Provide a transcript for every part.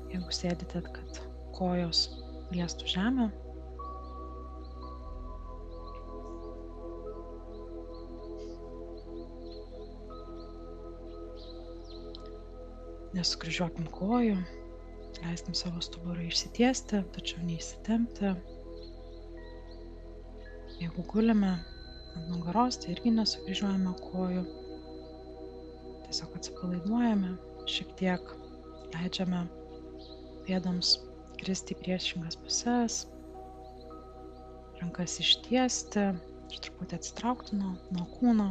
Jeigu sėdite, kad kojos liestų žemę, nesukryžiuokim kojų, leiskim savo stuburą išsitiesti, tačiau neįsitempti. Jeigu gulime ant nugaros, tai irgi nesukryžiuojame kojų. Tiesiog atsipalaiduojame, šiek tiek leidžiame pėdoms kristi į priešingas puses, rankas ištiesti ir truputį atsitraukti nuo kūno.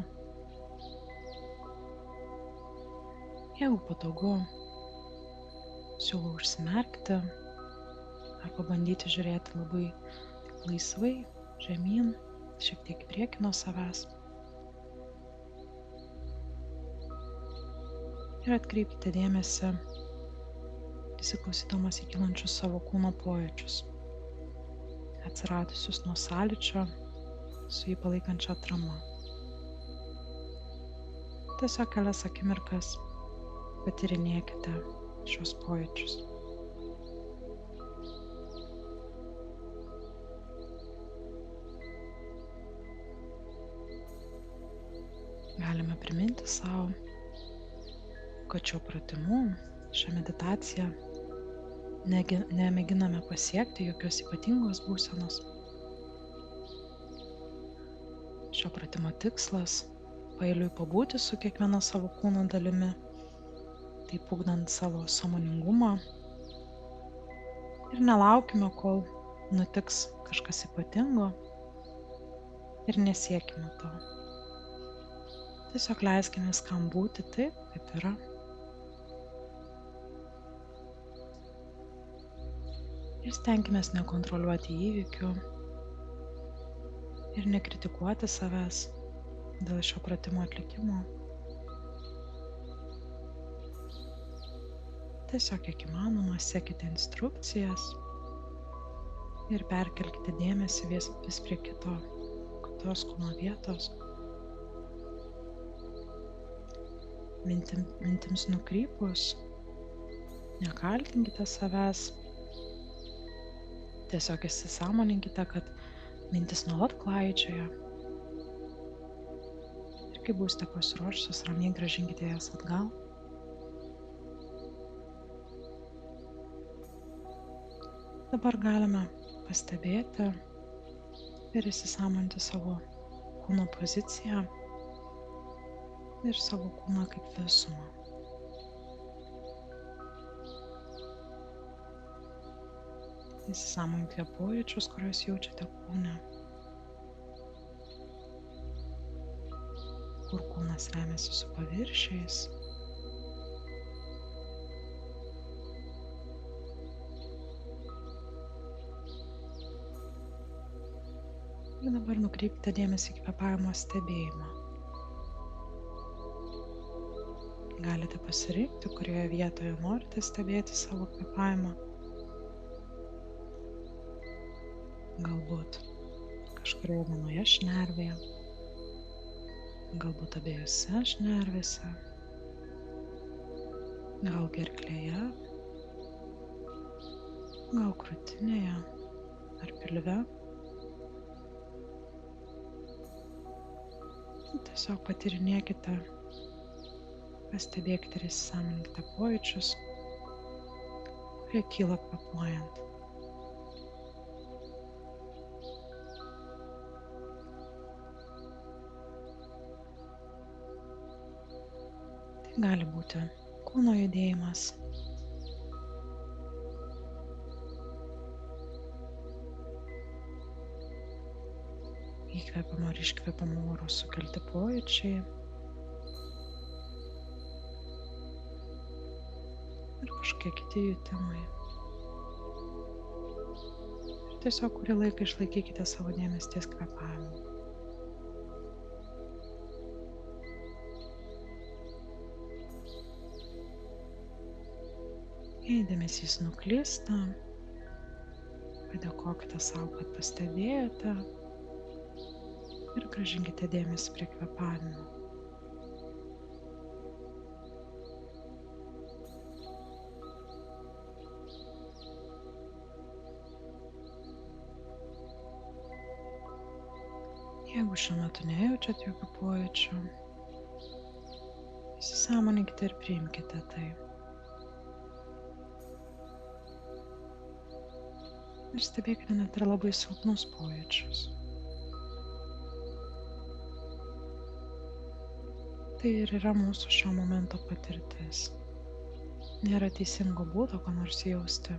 Jeigu patogu, siūlau užsimerkti arba bandyti žiūrėti labai laisvai, žemyn, šiek tiek į priekį nuo savęs. Ir atkreipkite dėmesį, įsiklausydamas į kylančius savo kūno pojūčius, atsiradusius nuo sąlyčio su jį palaikančia atrama. Tiesiog kelias akimirkas patyrinėkite šios pojūčius. Galime priminti savo, kad šiuo pratimu, šią meditaciją nemėginame pasiekti jokios ypatingos būsenos. Šio pratimo tikslas – paeiliui pabūti su kiekviena savo kūno dalimi, taip ugdant savo sąmoningumą ir nelaukime, kol nutiks kažkas ypatingo ir nesiekime to. Tiesiog leiskime viskam būti taip, kaip yra. Ir stenkimės nekontroliuoti įvykių ir nekritikuoti savęs dėl šio pratimo atlikimo. Tiesiog kiek įmanoma sekite instrukcijas ir perkelkite dėmesį vis prie kitos kūno vietos. Mintims nukrypus, nekaltinkite savęs. Tiesiog įsisąmoninkite, kad mintis nuolat klaidžioja. Ir kai būsite pasiruošusios, ramiai grąžinkite jas atgal. Dabar galime pastebėti ir įsisąmoninti savo kūno poziciją ir savo kūną kaip visumą. Įsisąmoninkite pojūčius, kuriuos jaučiate kūne, kur kūnas remiasi su paviršiais. Ir dabar nukreipkite dėmesį į kvėpavimo stebėjimą. Galite pasirinkti, kurioje vietoje norite stebėti savo kvėpavimą. Galbūt kažkurioje vienoje šnervėje, galbūt abiejose šnervėse, gal gerklėje, gal krūtinėje ar pilve. Tiesiog patyrinėkite, pastebėkite ir įsisąmoninkite pojūčius, kurie kyla kvėpuojant. Tai gali būti kūno judėjimas, įkvėpamo ir iškvėpamo oro sukelti pojūčiai ir kažkokie kiti jutimai. Ir tiesiog kurį laiką išlaikykite savo dėmesį ties kvėpavimu. Jei dėmesys nuklysta, padėkokite savo, kad pastebėjote. Ir grąžinkite dėmesį prie kvėpavimo. Jeigu šiuo metu nejaučiat jokių pojūčių, įsisąmoninkite ir priimkite tai. Ir stebėkite net ir labai silpnus pojūčius. Tai ir yra mūsų šio momento patirtis. Nėra teisingo būdo, ko nors jausti.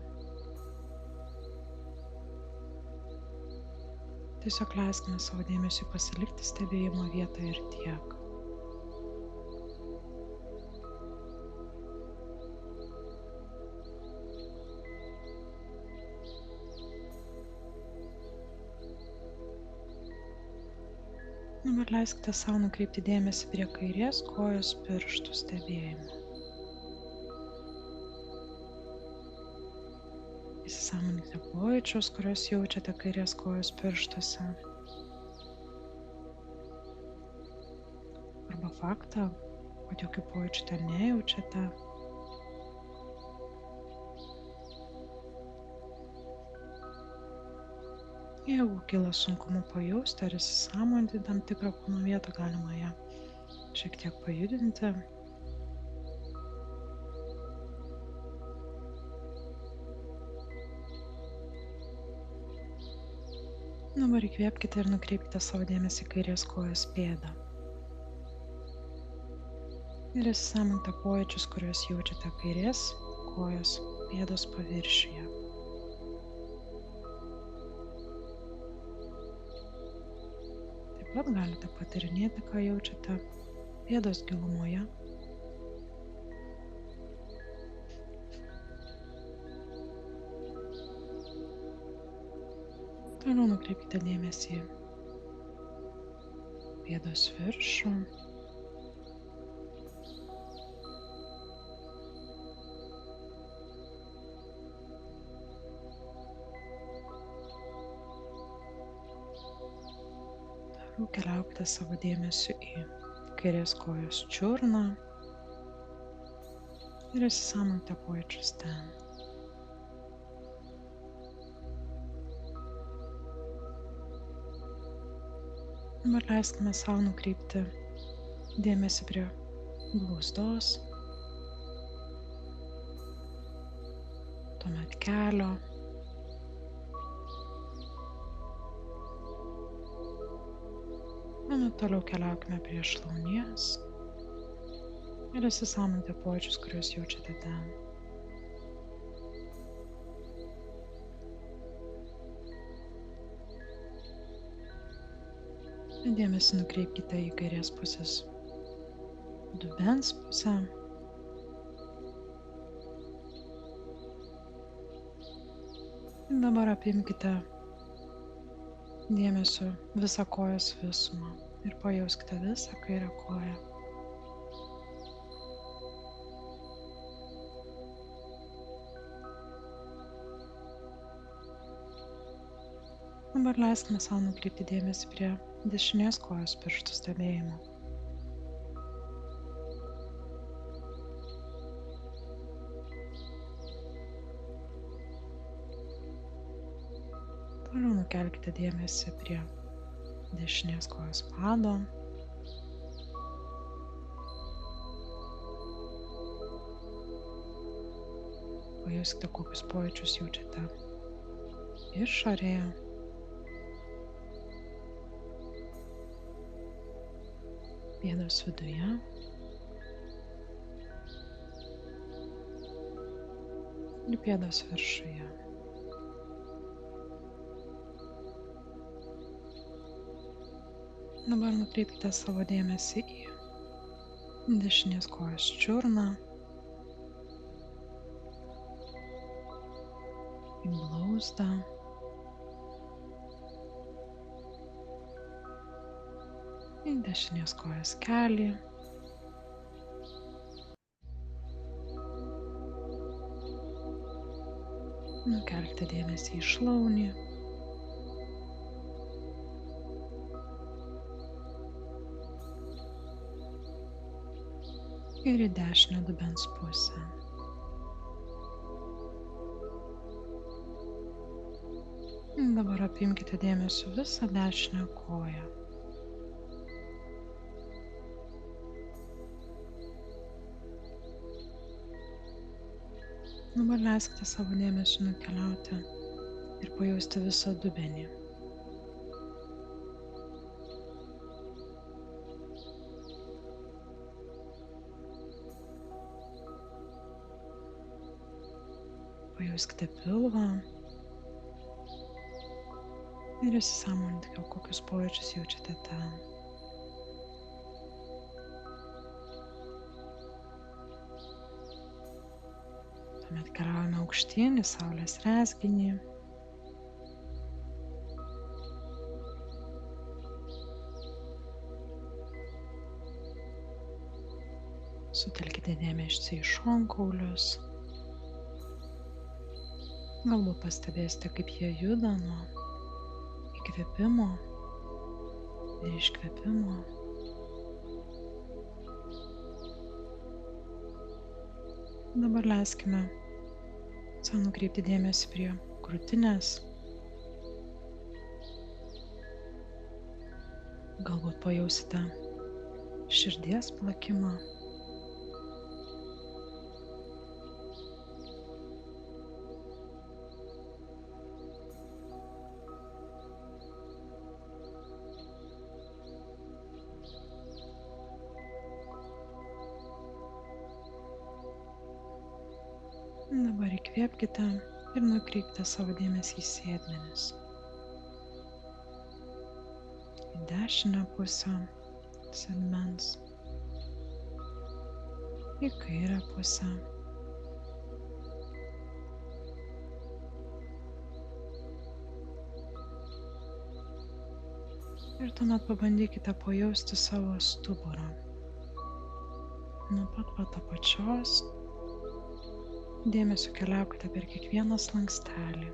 Tiesiog leiskime savo dėmesiui pasilikti stebėjimo vietoje ir tiek. Dabar leiskite savo nukreipti dėmesį prie kairės kojos pirštų stebėjimo. Įsisąmoninkite pojūčius, kuriuos jaučiate kairės kojos pirštuose. Arba faktą, kad jokių pojūčių ten nejaučiate. Jeigu kyla sunkumu pajausti ar įsisąmoninti tam tikrą kūno vietą, galima ją šiek tiek pajudinti. Dabar įkvėpkite ir nukreipkite savo dėmesį į kairės kojos pėdą. Ir įsisąmoninkite pojūčius, kuriuos jaučiate kairės kojos pėdos paviršiuje. Taip pat galite patyrinėti, ką jaučiate pėdos gilumoje. Toliau nukreipkite dėmesį į pėdos viršų. Toliau keliaukite savo dėmesiu į kairės kojos čiurną ir įsisąmoninkite pojūčius ten. Dabar leiskime savo nukreipti dėmesį prie blauzdos, tuomet kelio, tuomet toliau keliaukime prie šlaunies ir įsisąmoninkite pojūčius, kuriuos jaučiate ten. Dėmesį nukreipkite į kairės pusės dubens pusę. Ir dabar apimkite dėmesiu visą kojos visumą ir pajauskite visą kairę koją. Dabar leiskime savo nukreipti dėmesį prie dešinės kojos pirštų stebėjimo. Toliau nukelkite dėmesį prie dešinės kojos pado. Pajuskite, kokius pojūčius jaučiate išorėje. Pėdos viduje. Ir pėdos viršuje. Dabar nukreipkite savo dėmesį į dešinės kojos čiurną, į blauzdą. Į dešinės kojos kelį. Nukelkite dėmesį į šlaunį. Ir į dešinę dubens pusę. Dabar apimkite dėmesiu visą dešinę koją. Dabar leiskite savo dėmesį nukeliauti ir pajausti visą dubenį. Pajauskite pilvą ir įsisąmoninkite, kokius pojūčius jaučiate ten. Tuomet keliaujame aukštyn į saulės rezginį. Sutelkite dėmesį į šonkaulius. Galbūt pastebėsite, kaip jie juda nuo įkvėpimo ir iškvėpimo. Dabar leiskime savo nukreipti dėmesį prie krūtinės. Galbūt pajausite širdies plakimą. Dabar įkvėpkite ir nukreipkite savo dėmesį į sėdmenis. Į dešinę pusę sėdmens, į kairę pusę. Ir tuomet pabandykite pajausti savo stuburą. Nuo pat apačios dėmesiu keliaukite per kiekvieną slankstelį.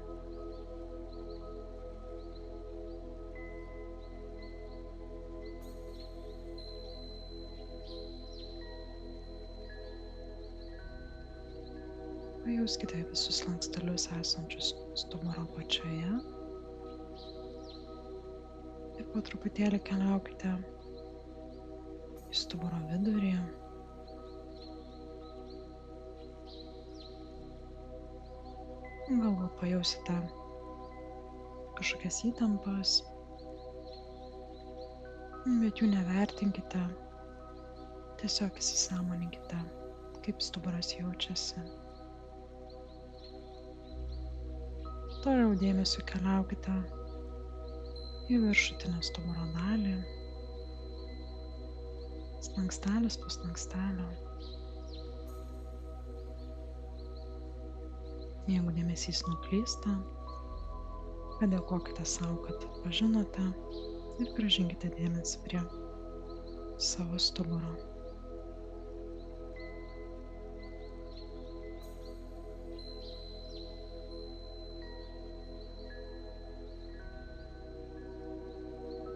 Pajauskite visus slankstelius esančius stuburo apačioje. Ir po truputėlį keliaukite į stuburo vidurį. Galbūt pajausite kažkokias įtampas, bet jų nevertinkite, tiesiog įsisąmoninkite, kaip stuburas jaučiasi. Toliau dėmesiu keliaukite į viršutinę stuburo dalį, slankstelis po slankstelio. Jeigu dėmesys nuklysta, padėkokite savo, kad pažinote ir grąžinkite dėmesį prie savo stuburo.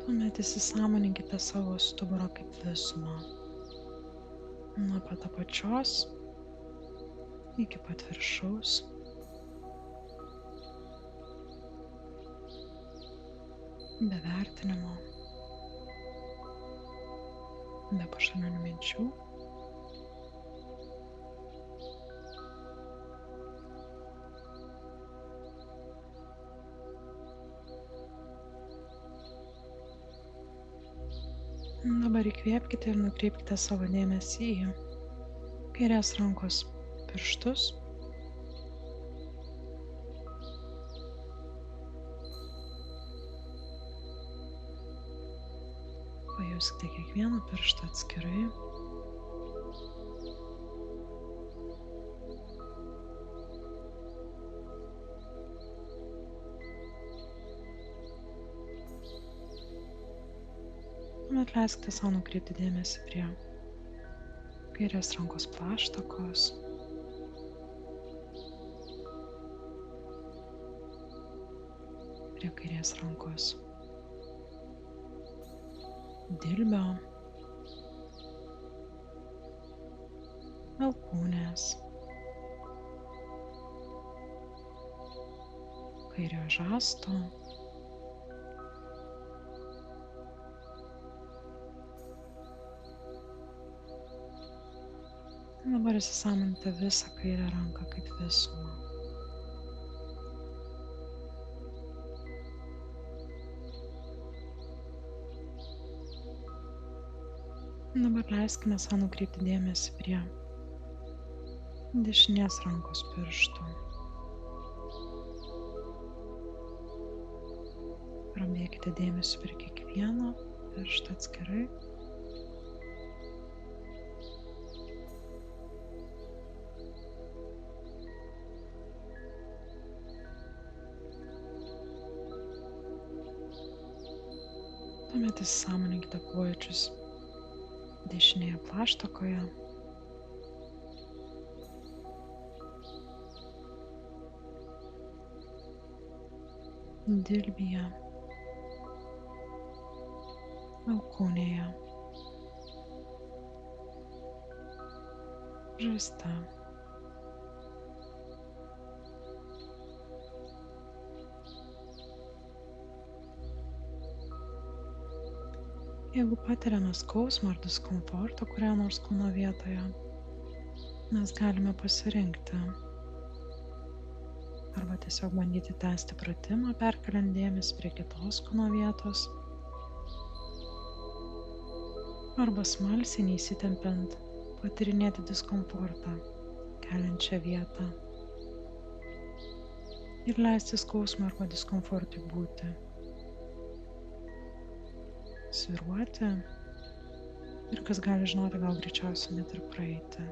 Tuomet įsisąmoninkite savo stuburą kaip visumą. Nuo pat apačios iki pat viršaus. Be vertinimo, be pašalinių minčių. Dabar įkvėpkite ir nukreipkite savo dėmesį į kairės rankos pirštus. Pajuskite kiekvieną pirštą atskirai. Tuomet leiskite savo nukreipti dėmesį prie kairės rankos plaštakos. Prie kairės rankos dilbio, alkūnės, kairiojo žasto, Dabar įsisąmoninti visą kairę ranką kaip visumą. Dabar leiskime savo nukreipti dėmesį prie dešinės rankos pirštų. Pramėkite dėmesį prie kiekvieno pirštą atskirai. Tuomet įsisąmoninkite pojūčius dešinėje plaštakoje. Dilbyje, alkūnėje, žaizda. Jeigu patiriame skausmą ar diskomfortą kurioje nors kūno vietoje, mes galime pasirinkti arba tiesiog bandyti tęsti pratimą, perkeliant dėmesį prie kitos kūno vietos, arba smalsiai neįsitempiant patyrinėti diskomfortą keliančią vietą ir leisti skausmą arba diskomfortui būti, svyruoti ir kas gali žinoti, gal greičiausiai net ir praeiti.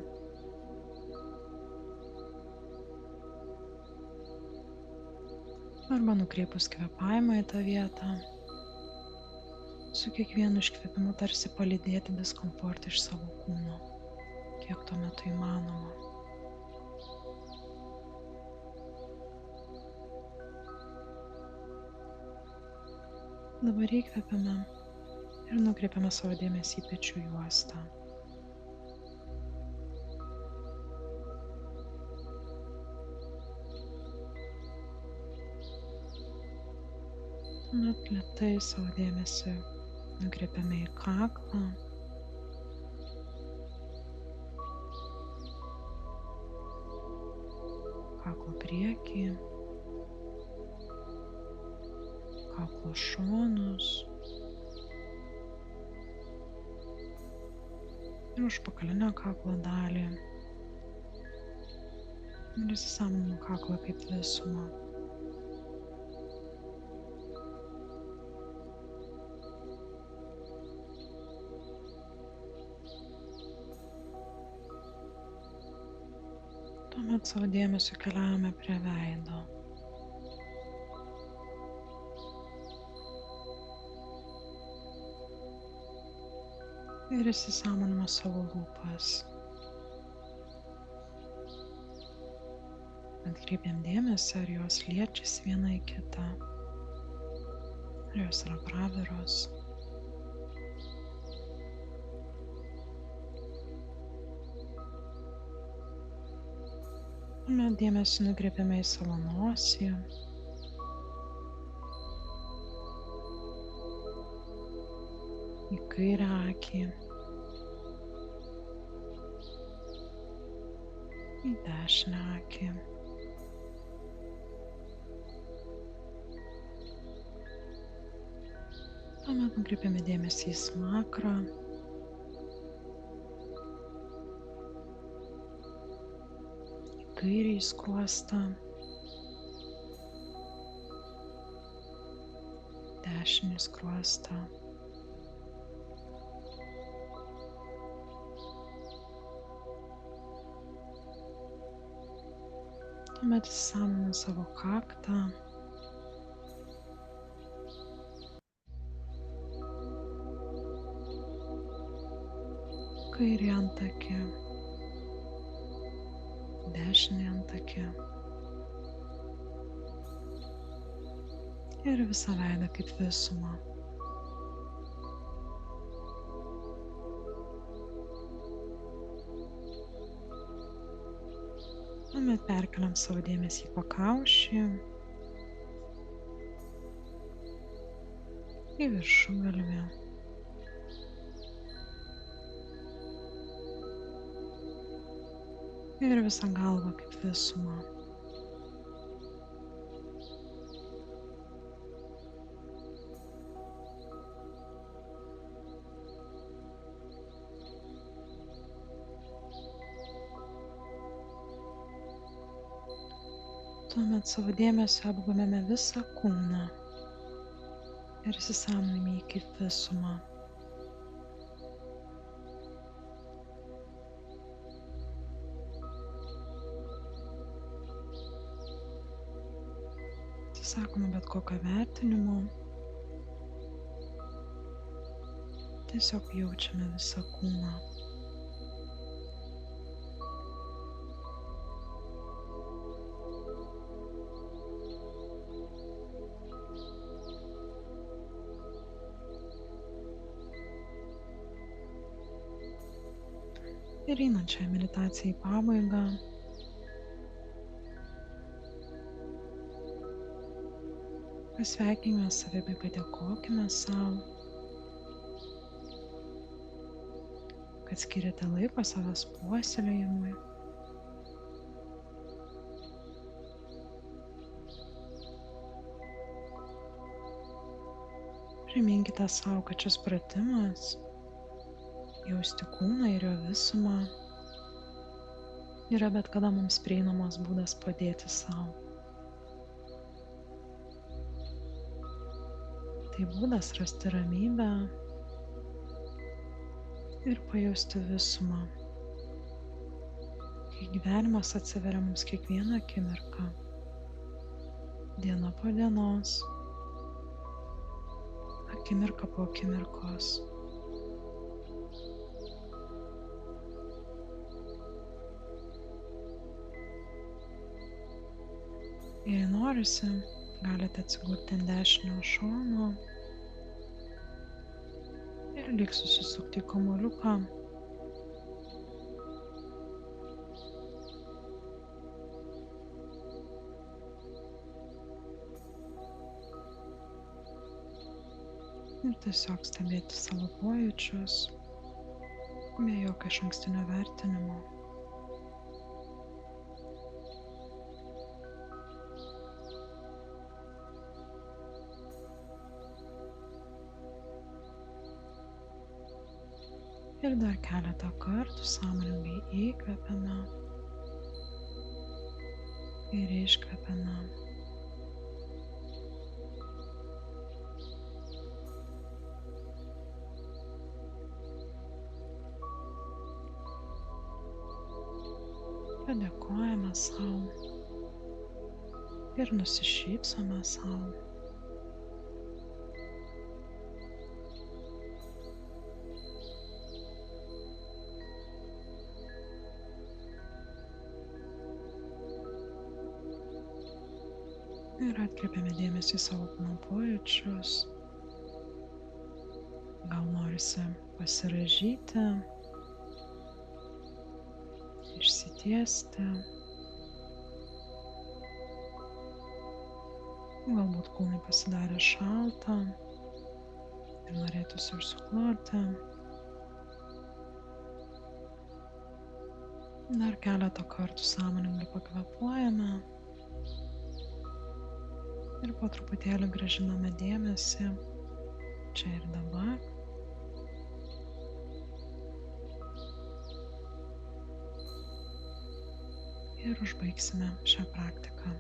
Arba nukreipus kvėpavimą į tą vietą, su kiekvienu iškvėpimu tarsi palydėti diskomfortą iš savo kūno, kiek tuo metu įmanoma. Dabar įkvepiame ir nukreipiame savo dėmesį į pečių juostą. Tuomet lėtai savo dėmesį nukreipiame į kaklą. Kaklo priekį, kaklo šonus ir užpakalinę kaklo dalį. Ir įsisąmoniname kaklą kaip visumą. Tuomet savo dėmesį keliaujame prie veido. Ir įsisąmoniname savo lūpas. Atkreipiam dėmesį, ar jos liečiasi viena į kitą, ar jos yra praviros. Tuomet dėmesį nukreipiame į savo nosį. Į kairę akį, į dešinę akį. Tuomet nukreipiame dėmesį į smakrą, į kairįjį skruostą, dešinį skruostą. Tuomet įsisąmoniname savo kaktą, kairį antakį, dešinį antakį ir visą veidą kaip visumą. Tuomet perkeliam savo dėmesį į pakaušį, į viršugalvį. ir visą galvą kaip visumą. Tuomet savo dėmesio apgumėme visą kūną ir įsisąmonime jį kaip visumą. Atsisakome bet kokio vertinimo. Tiesiog jaučiame visą kūną. Ir einančią meditaciją į pabaigą, pasveikinkime save bei padėkokime savo, kad skiriate laiko savęs puoselėjimui. Priminkite savo, kad šis pratimas, jausti kūną ir jo visumą, yra bet kada mums prieinamas būdas padėti savo. Tai būdas rasti ramybę ir pajausti visumą, kai gyvenimas atsiveria mums kiekvieną akimirką, diena po dienos, akimirka po akimirkos. Jei norisi, galite atsigulti ant dešinio šono ir lyg susisukti į kamuoliuką. Ir tiesiog stebėti savo pojūčius, be jokio išankstinio vertinimo. Ir dar keletą kartų sąmoningai įkvepiame ir iškvepiame. Padėkojame savo ir nusišypsome savo. Ir atkreipiame dėmesį į savo kūno pojūčius. Gal norisi pasirąžyti, išsitiesti. Galbūt kūnai pasidarė šalta ir norėtųsi užsikloti. Dar keletą kartų sąmoningai pakvėpuojame. Ir po truputėlį grąžiname dėmesį čia ir dabar. Ir užbaigsime šią praktiką.